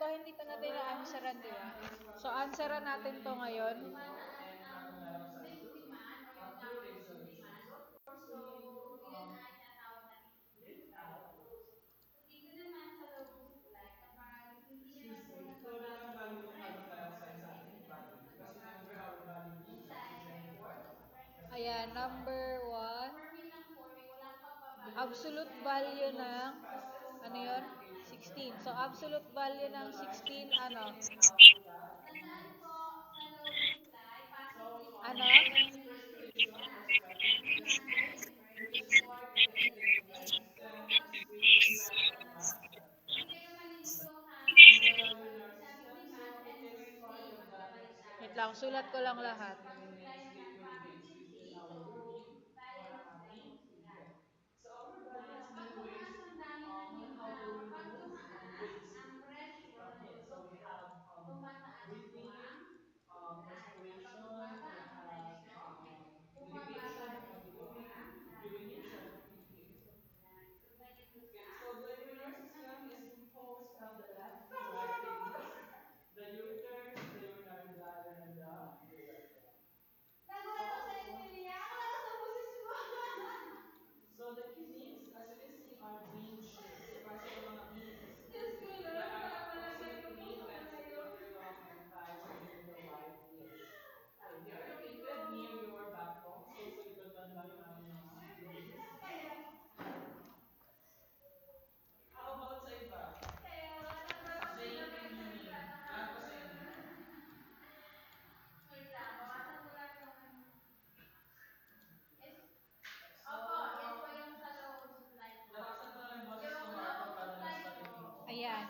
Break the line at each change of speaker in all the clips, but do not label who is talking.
to hindi pa natin na-answeran, di ba? So, answeran natin to ngayon. Ayan, number one. Absolute value ng, ano yun? 16. So, absolute value ng 16, ano? Ano? Wait lang, sulat ko lang lahat. Ayan.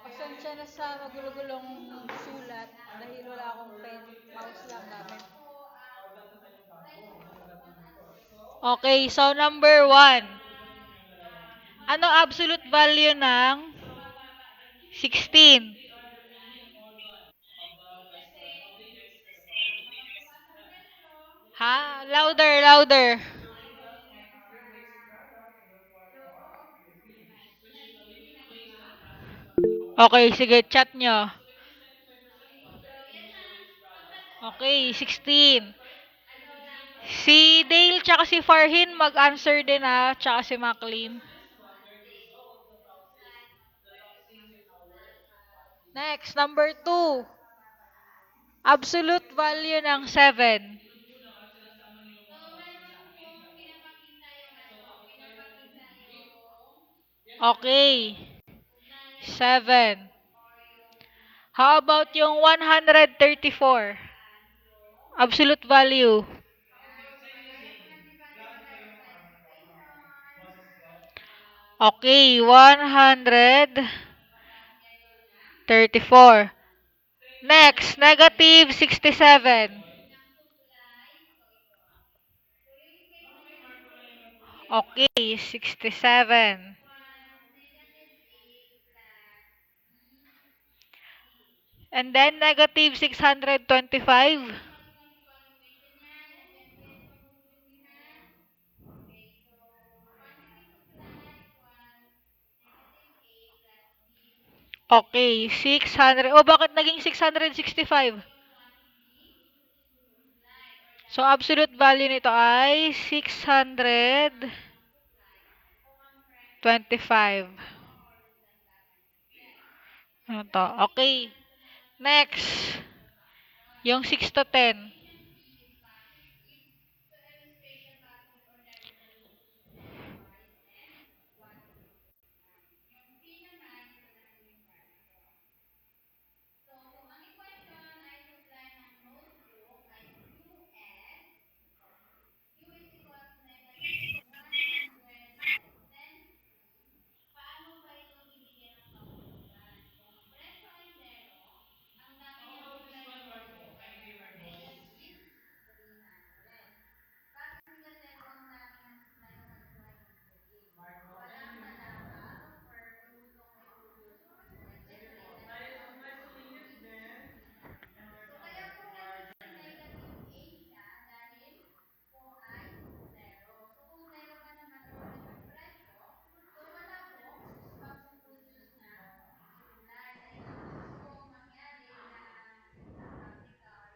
Pasensya na sa magulo-gulong sulat dahil wala akong pen, mouse lang gamit. Okay, so number one. Ano absolute value ng 16? Ha? Louder, louder. Okay, sige, chat nyo. Okay, 16. Si Dale tsaka si Farhin mag-answer din ha, tsaka si Maclean. Next, number 2. Absolute value ng 7. Okay. 7. How about yung 134? Absolute value. Okay, 134. Next, negative 67. Okay, 67. And then negative 625. Okay, 600. Oh, bakit naging 665? So, absolute value nito ay 625. Ano to? Okay. Next. Yung 6 to 10.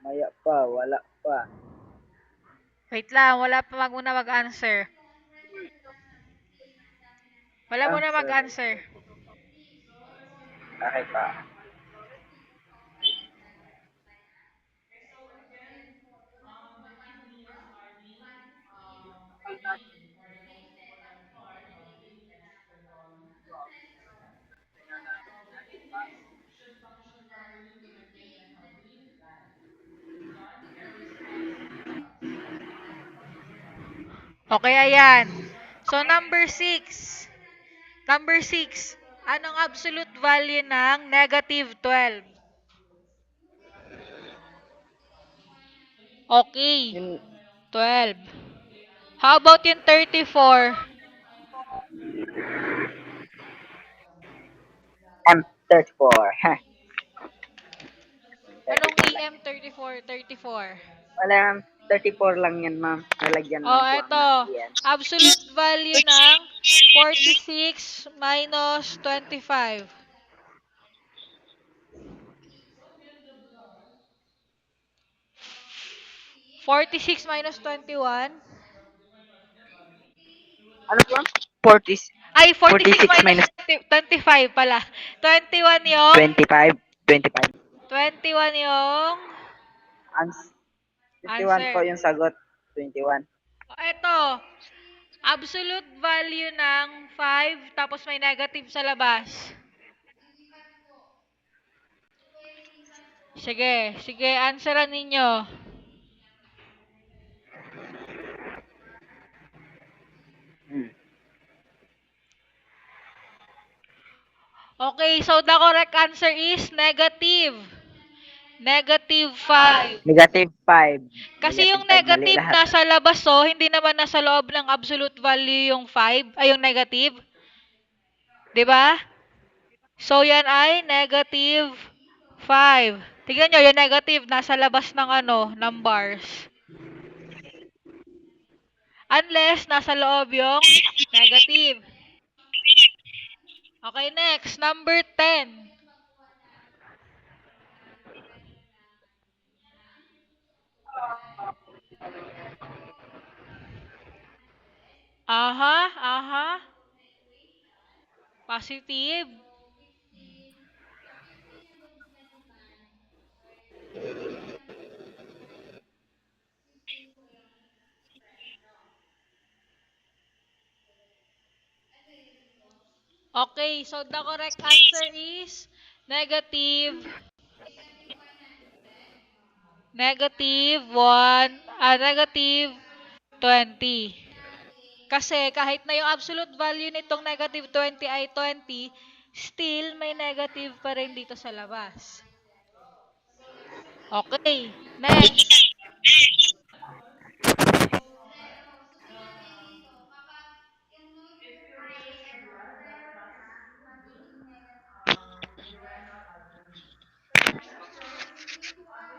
Maya pa, wala pa.
Wait lang, wala pa muna mag-answer. Wala muna
Answer.
mag-answer.
Okay pa.
Okay, ayan. So, number 6. Number 6. Anong absolute value ng negative 12? Okay,
Yun,
12. How about yung 34?
M34.
Anong
34 lang yan.
EM34? 34.
Wala, 34 lang yan, ma'am. Nalagyan
Oh,
lang po ang
eto.
yan.
Absolute value ng 46 minus 25. 46 minus 21.
Ano po? 40,
Ay, 46
46
minus
minus
25 pala. 21 yung
25. 25.
21 yung
Ans 51 po
answer.
yung sagot. 21.
Ito, absolute value ng 5 tapos may negative sa labas. Sige, sige, answeran ninyo.
Hmm.
Okay, so the correct answer is negative. Negative 5.
Negative 5.
Kasi
Negative
yung
5. Mali
negative
lahat.
nasa labas, so hindi naman nasa loob ng absolute value yung 5, ay yung negative. 'Di ba? So yan ay negative 5. Tignan nyo, yung negative nasa labas ng ano, ng bars. Unless nasa loob yung negative. Okay, next, number 10. Aha, aha. Positive. Okay, so the correct answer is negative, negative 1, negative 20. Kasi kahit na yung absolute value nitong negative 20 ay 20, still may negative pa rin dito sa labas. Okay, next.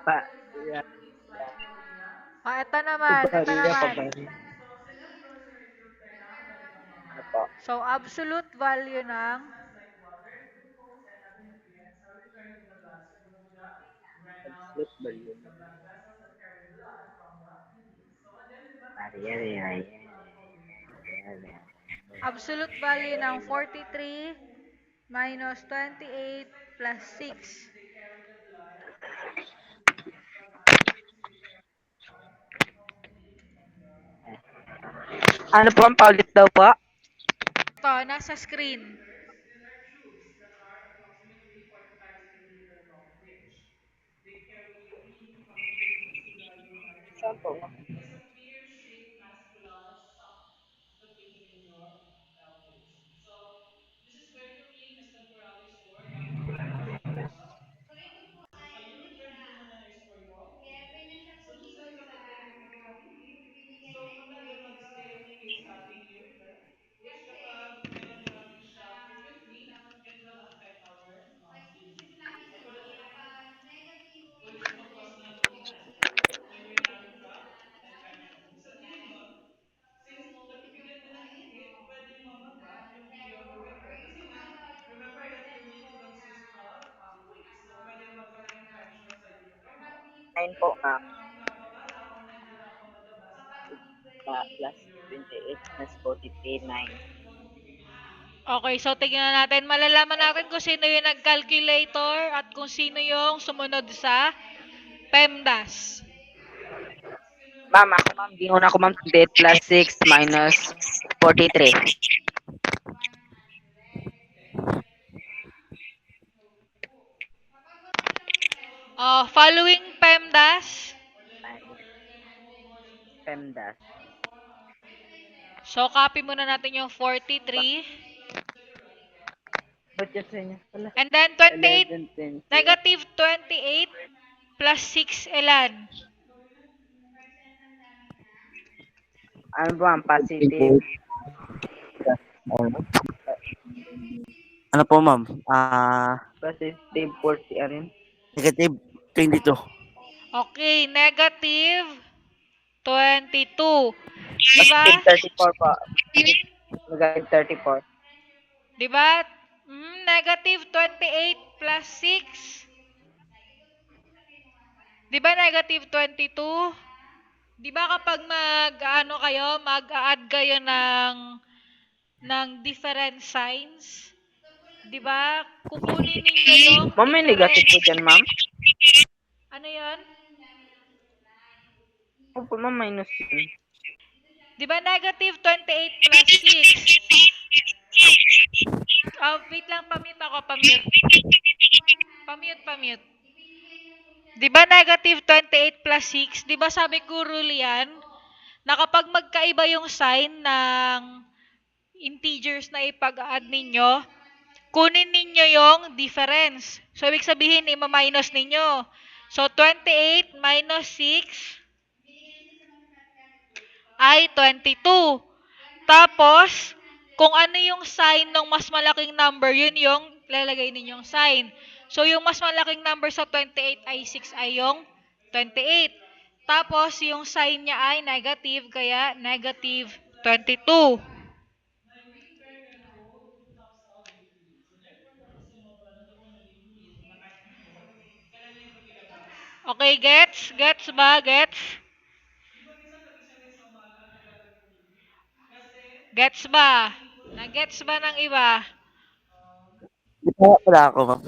Pa, yan.
Ito naman, ito
Barya pa
naman.
barya. Ano po?
So, absolute value ng
Absolute value. Barya, barya.
absolute value ng 43 minus 28 plus 6.
Ano po ang paulit daw po?
Ito, nasa screen.
Saan po? 9 po, ma'am. Plus 28 plus 43, 9.
Okay, so tignan natin. Malalaman natin kung sino yung nag-calculator at kung sino yung sumunod sa PEMDAS.
Ma'am, ako ma'am, gingon ako ma'am 28 plus 6 minus 43.
Following PEMDAS,
PEMDAS.
so copy muna natin yung 43.
Ba't yun sa inyo? Wala.
And then 28,
11, 10.
negative 28 plus 6 ilan?
Ano ba ang positive?
Ano po, ma'am?
Positive 40, ano yun?
Negative 22.
Okay, negative 22. Di ba?
Positive 34 po. Negative 34.
Di ba? Negative 28 plus 6. Di ba negative 22? Di ba kapag mag-add kayo ng different signs? Di ba? Kukunin ninyo yung
Ma'am, may negative po dyan, ma'am?
Ano 'yon?
Opo, ma'am, minus yun.
Di ba negative 28 plus 6? Wait lang, pamute ako, pamute. Pamute. Di ba negative 28 plus 6? Di ba sabi ko rule yan, na kapag magkaiba yung sign ng integers na ipag-add ninyo, kunin ninyo yung difference. So, ibig sabihin, ima-minus ninyo. So, 28 minus 6 ay 22. Tapos, kung ano yung sign ng mas malaking number, yun yung lalagay ninyong sign. So, yung mas malaking number sa 28 ay 6 ay yung 28. Tapos, yung sign niya ay negative, kaya negative 22. Okay, gets? Gets ba? Gets? Gets ba? Nagets ba ng iba?
Di pa wala ako, ma'am.